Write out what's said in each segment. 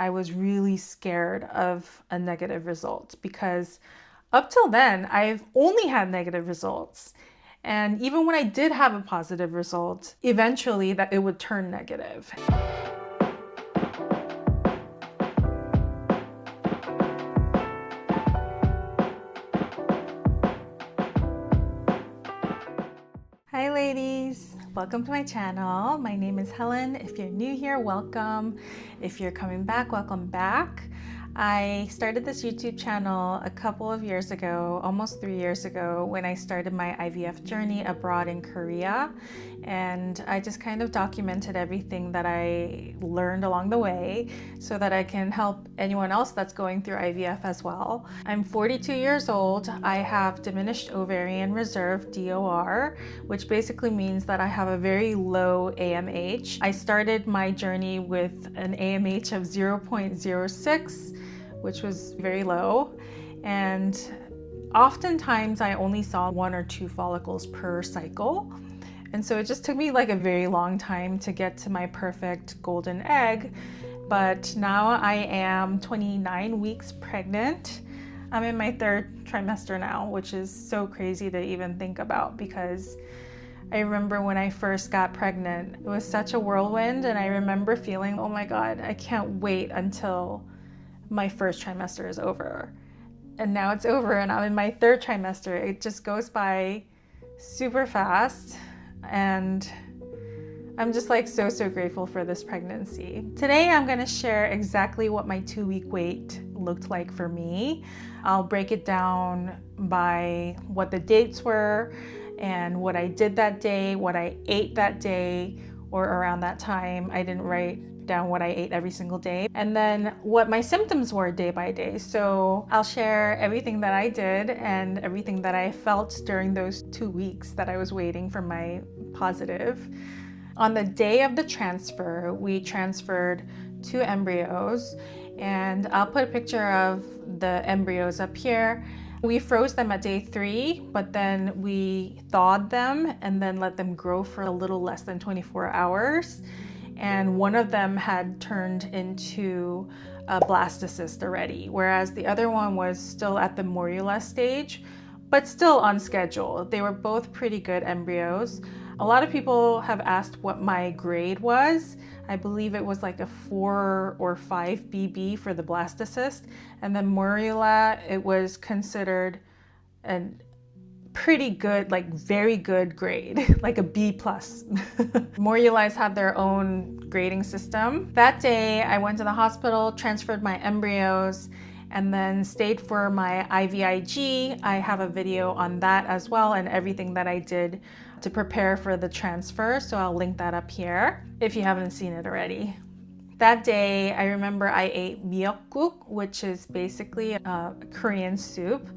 I was really scared of a negative result because up till then, I've only had negative results. And even when I did have a positive result, eventually that it would turn negative. Hi ladies, welcome to my channel. My name is Helen. If you're new here, welcome. If you're coming back, welcome back. I started this YouTube channel a couple of years ago, almost 3 years ago, when I started my IVF journey abroad in Korea. And I just kind of documented everything that I learned along the way so that I can help anyone else that's going through IVF as well. I'm 42 years old. I have diminished ovarian reserve, DOR, which basically means that I have a very low AMH. I started my journey with an AMH of 0.06, which was very low. And oftentimes I only saw 1 or 2 follicles per cycle. And so it just took me like a very long time to get to my perfect golden egg. But now I am 29 weeks pregnant. I'm in my 3rd trimester now, which is so crazy to even think about because I remember when I first got pregnant, it was such a whirlwind. And I remember feeling, oh my God, I can't wait until my 1st trimester is over. And now it's over and I'm in my 3rd trimester. It just goes by super fast. And I'm just like so grateful for this pregnancy. Today I'm gonna share exactly what my 2-week wait looked like for me. I'll break it down by what the dates were and what I did that day, what I ate that day or around that time. I didn't write down what I ate every single day, and then what my symptoms were day by day. So I'll share everything that I did and everything that I felt during those 2 weeks that I was waiting for my positive. On the day of the transfer, we transferred 2 embryos, and I'll put a picture of the embryos up here. We froze them at day 3, but then we thawed them and then let them grow for a little less than 24 hours. And one of them had turned into a blastocyst already, whereas the other one was still at the morula stage, but still on schedule. They were both pretty good embryos. A lot of people have asked what my grade was. I believe it was like a 4 or 5 BB for the blastocyst, and the morula, it was considered an pretty good, like very good grade, like a B+. Morulis have their own grading system. That day I went to the hospital, transferred my embryos, and then stayed for my IVIG. I have a video on that as well and everything that I did to prepare for the transfer, so I'll link that up here if you haven't seen it already. That day, I remember I ate miyeokguk, which is basically a Korean soup.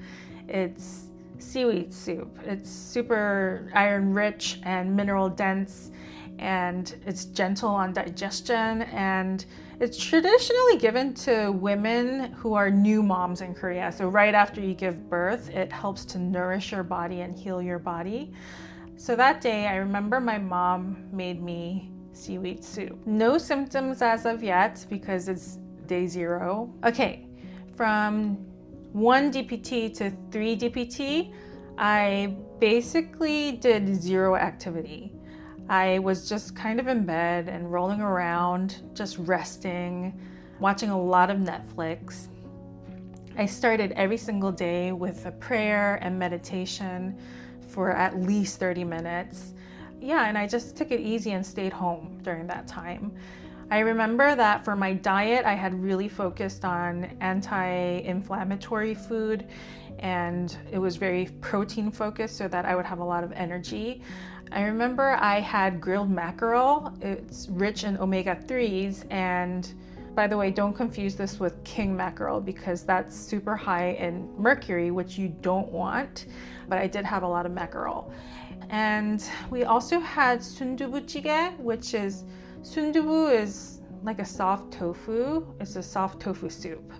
It's seaweed soup. It's super iron rich and mineral dense, and it's gentle on digestion, and it's traditionally given to women who are new moms in Korea. So right after you give birth, it helps to nourish your body and heal your body. So that day, I remember my mom made me seaweed soup. No symptoms as of yet because it's day 0. Okay, from 1 DPT to 3 DPT, I basically did 0 activity. I was just kind of in bed and rolling around, just resting, watching a lot of Netflix. I started every single day with a prayer and meditation for at least 30 minutes. Yeah, and I just took it easy and stayed home during that time. I remember that for my diet, I had really focused on anti-inflammatory food, and it was very protein focused so that I would have a lot of energy. I remember I had grilled mackerel. It's rich in omega-3s, and by the way, don't confuse this with king mackerel because that's super high in mercury, which you don't want, but I did have a lot of mackerel. And we also had sundubu jjigae, which is, sundubu is like a soft tofu. It's a soft tofu soup.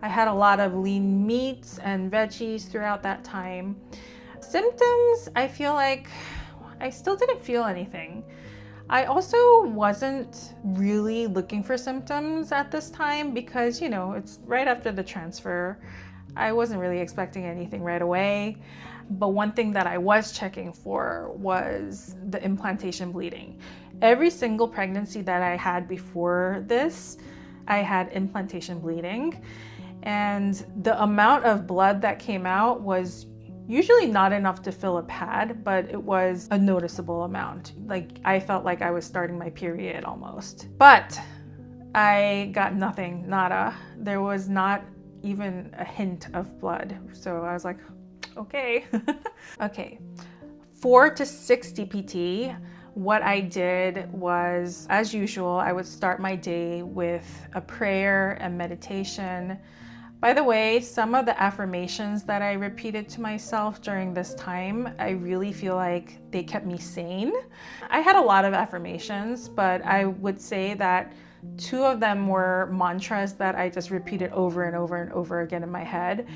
I had a lot of lean meats and veggies throughout that time. Symptoms, I feel like I still didn't feel anything. I also wasn't really looking for symptoms at this time because, you know, it's right after the transfer. I wasn't really expecting anything right away. But one thing that I was checking for was the implantation bleeding. Every single pregnancy that I had before this, I had implantation bleeding. And the amount of blood that came out was usually not enough to fill a pad, but it was a noticeable amount. Like I felt like I was starting my period almost. But I got nothing, nada. There was not even a hint of blood. So I was like, okay. Okay, 4 to 6 DPT. What I did was, as usual, I would start my day with a prayer and meditation. By the way, some of the affirmations that I repeated to myself during this time, I really feel like they kept me sane. I had a lot of affirmations, but I would say that 2 of them were mantras that I just repeated over and over and over again in my head.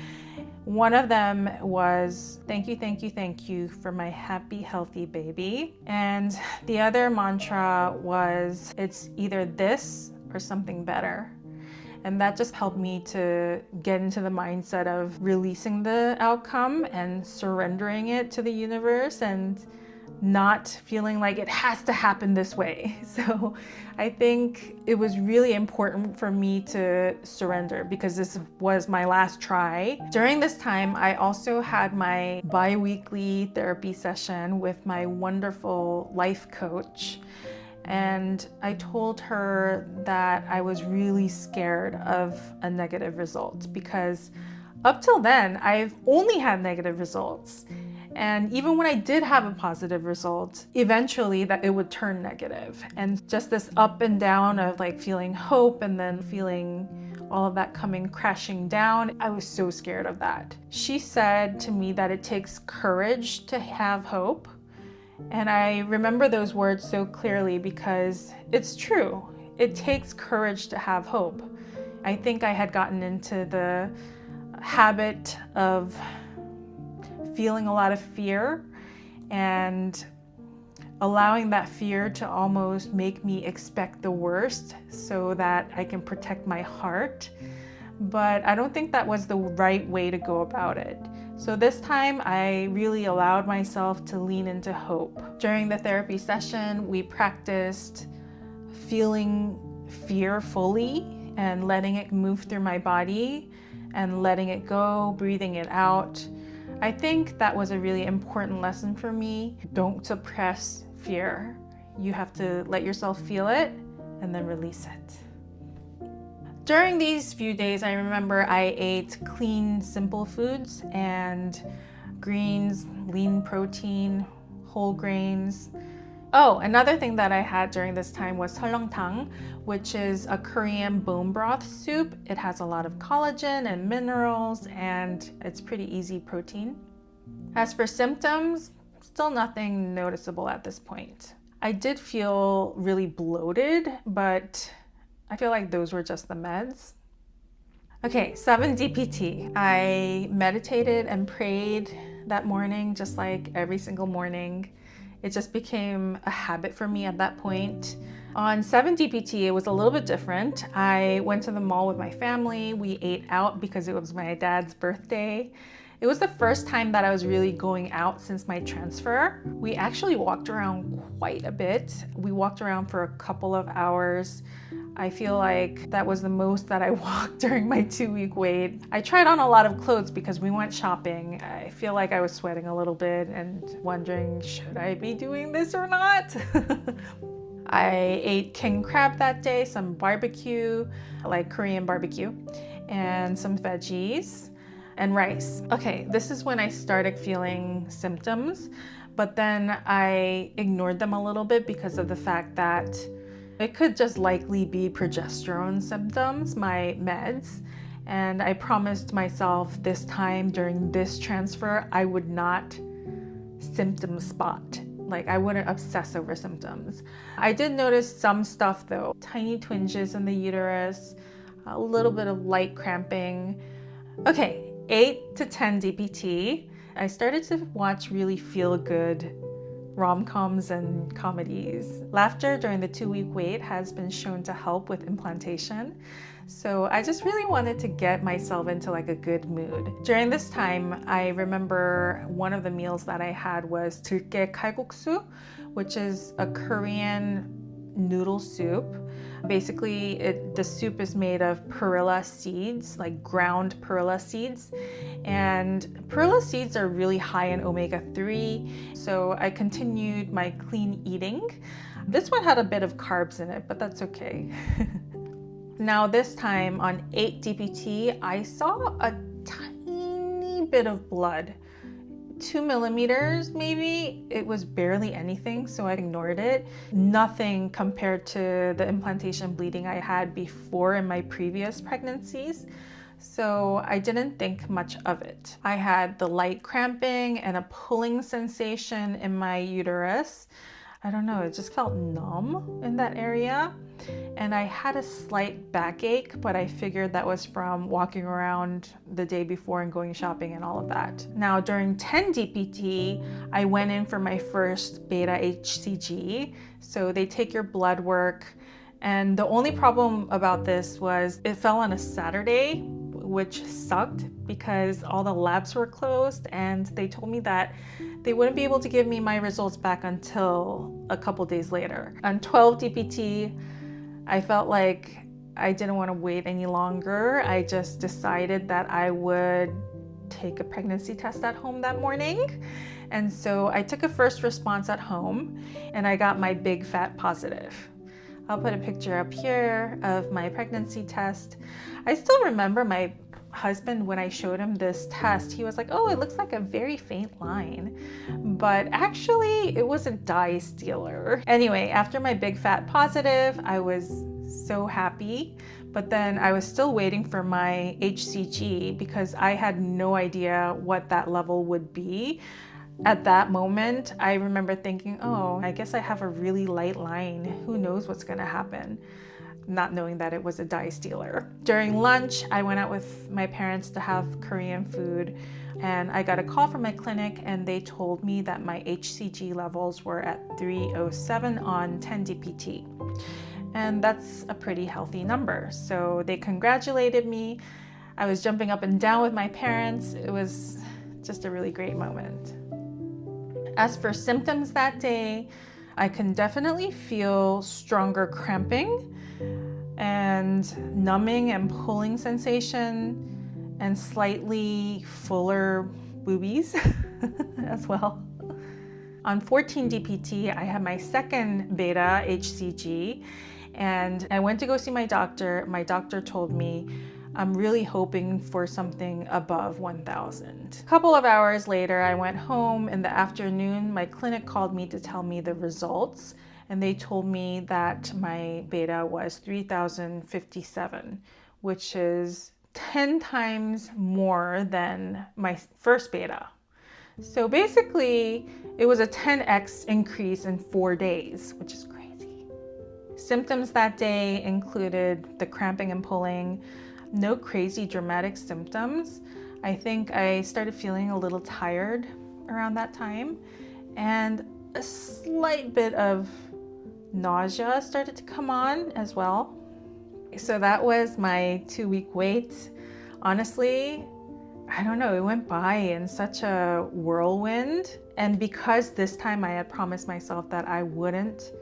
One of them was, thank you for my happy, healthy baby. And the other mantra was, it's either this or something better. And that just helped me to get into the mindset of releasing the outcome and surrendering it to the universe and not feeling like it has to happen this way. So I think it was really important for me to surrender because this was my last try. During this time, I also had my bi-weekly therapy session with my wonderful life coach. And I told her that I was really scared of a negative result because up till then, I've only had negative results. And even when I did have a positive result, eventually that it would turn negative. And just this up and down of like feeling hope and then feeling all of that coming crashing down, I was so scared of that. She said to me that it takes courage to have hope. And I remember those words so clearly because it's true. It takes courage to have hope. I think I had gotten into the habit of feeling a lot of fear and allowing that fear to almost make me expect the worst so that I can protect my heart. But I don't think that was the right way to go about it. So this time I really allowed myself to lean into hope. During the therapy session, we practiced feeling fear fully and letting it move through my body and letting it go, breathing it out. I think that was a really important lesson for me. Don't suppress fear. You have to let yourself feel it and then release it. During these few days, I remember I ate clean, simple foods and greens, lean protein, whole grains. Oh, another thing that I had during this time was seolleongtang, which is a Korean bone broth soup. It has a lot of collagen and minerals, and it's pretty easy protein. As for symptoms, still nothing noticeable at this point. I did feel really bloated, but I feel like those were just the meds. Okay, 7 DPT. I meditated and prayed that morning, just like every single morning. It just became a habit for me at that point. On 7 DPT, it was a little bit different. I went to the mall with my family. We ate out because it was my dad's birthday. It was the first time that I was really going out since my transfer. We actually walked around quite a bit. We walked around for a couple of hours. I feel like that was the most that I walked during my 2-week wait. I tried on a lot of clothes because we went shopping. I feel like I was sweating a little bit and wondering, should I be doing this or not? I ate king crab that day, some barbecue, like Korean barbecue, and some veggies and rice. Okay, this is when I started feeling symptoms, but then I ignored them a little bit because of the fact that it could just likely be progesterone symptoms, my meds. And I promised myself this time during this transfer, I would not symptom spot. Like I wouldn't obsess over symptoms. I did notice some stuff though, tiny twinges in the uterus, a little bit of light cramping. Okay, 8 to 10 DPT. I started to watch really feel-good rom-coms and comedies. Laughter during the 2-week wait has been shown to help with implantation. So I just really wanted to get myself into like a good mood. During this time, I remember one of the meals that I had was 들깨 칼국수, which is a Korean noodle soup. Basically, the soup is made of perilla seeds, like ground perilla seeds. And perilla seeds are really high in omega-3. So I continued my clean eating. This one had a bit of carbs in it, but that's okay. Now this time on 8 DPT, I saw a tiny bit of blood. 2 millimeters maybe. It was barely anything, so I ignored it. Nothing compared to the implantation bleeding I had before in my previous pregnancies, so I didn't think much of it. I had the light cramping and a pulling sensation in my uterus. I don't know, it just felt numb in that area. And I had a slight backache, but I figured that was from walking around the day before and going shopping and all of that. Now during 10 DPT, I went in for my first beta HCG. So they take your blood work. And the only problem about this was it fell on a Saturday, which sucked because all the labs were closed, and they told me that they wouldn't be able to give me my results back until a couple days later. On 12 DPT, I felt like I didn't want to wait any longer. I just decided that I would take a pregnancy test at home that morning. And so I took a first response at home and I got my big fat positive. I'll put a picture up here of my pregnancy test. I still remember my husband, when I showed him this test, he was like, oh, it looks like a very faint line. But actually, it was a dye stealer. Anyway, after my big fat positive, I was so happy. But then I was still waiting for my HCG because I had no idea what that level would be. At that moment, I remember thinking, oh, I guess I have a really light line. Who knows what's gonna happen? Not knowing that it was a dye stealer. During lunch, I went out with my parents to have Korean food, and I got a call from my clinic and they told me that my HCG levels were at 307 on 10 DPT. And that's a pretty healthy number. So they congratulated me. I was jumping up and down with my parents. It was just a really great moment. As for symptoms that day, I can definitely feel stronger cramping and numbing and pulling sensation and slightly fuller boobies as well. On 14 DPT, I had my second beta HCG and I went to go see my doctor. My doctor told me I'm really hoping for something above 1,000. A couple of hours later, I went home. In the afternoon, my clinic called me to tell me the results, and they told me that my beta was 3,057, which is 10 times more than my first beta. So basically, it was a 10x increase in 4 days, which is crazy. Symptoms that day included the cramping and pulling. No crazy dramatic symptoms. I think I started feeling a little tired around that time, and a slight bit of nausea started to come on as well. So that was my 2-week wait. Honestly, I don't know, it went by in such a whirlwind. And because this time I had promised myself that I wouldn't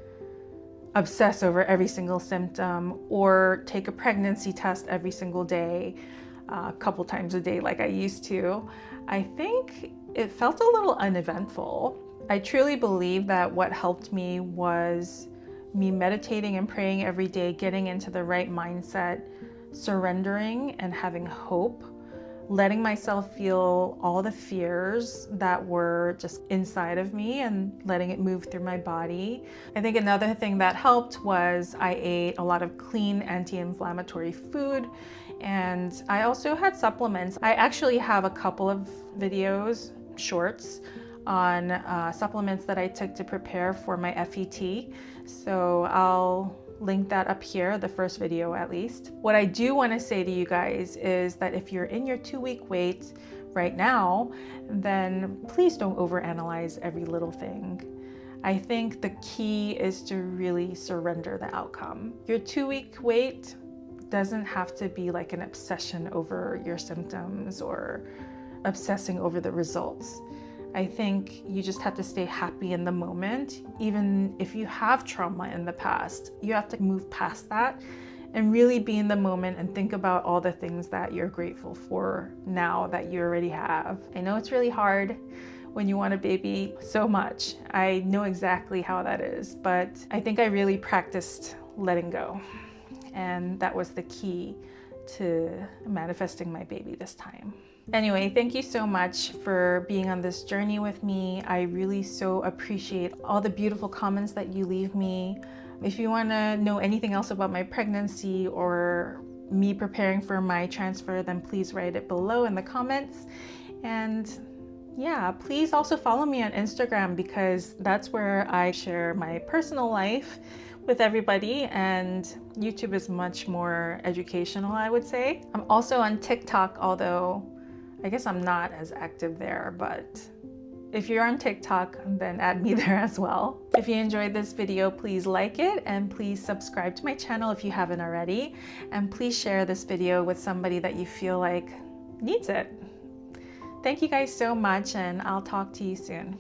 obsess over every single symptom or take a pregnancy test every single day, a couple times a day like I used to, I think it felt a little uneventful. I truly believe that what helped me was me meditating and praying every day, getting into the right mindset, surrendering and having hope, letting myself feel all the fears that were just inside of me and letting it move through my body. I think another thing that helped was I ate a lot of clean anti-inflammatory food, and I also had supplements. I actually have a couple of videos, shorts, on supplements that I took to prepare for my FET. So I'll link that up here, the first video at least. What I do want to say to you guys is that if you're in your 2-week wait right now, then please don't overanalyze every little thing. I think the key is to really surrender the outcome. Your 2-week wait doesn't have to be like an obsession over your symptoms or obsessing over the results. I think you just have to stay happy in the moment. Even if you have trauma in the past, you have to move past that and really be in the moment and think about all the things that you're grateful for now that you already have. I know it's really hard when you want a baby so much. I know exactly how that is, but I think I really practiced letting go. And that was the key to manifesting my baby this time. Anyway, thank you so much for being on this journey with me. I really so appreciate all the beautiful comments that you leave me. If you want to know anything else about my pregnancy or me preparing for my transfer, then please write it below in the comments. And yeah, please also follow me on Instagram, because that's where I share my personal life with everybody, and YouTube is much more educational, I would say. I'm also on TikTok, although I guess I'm not as active there, but if you're on TikTok, then add me there as well. If you enjoyed this video, please like it, and please subscribe to my channel if you haven't already. And please share this video with somebody that you feel like needs it. Thank you guys so much, and I'll talk to you soon.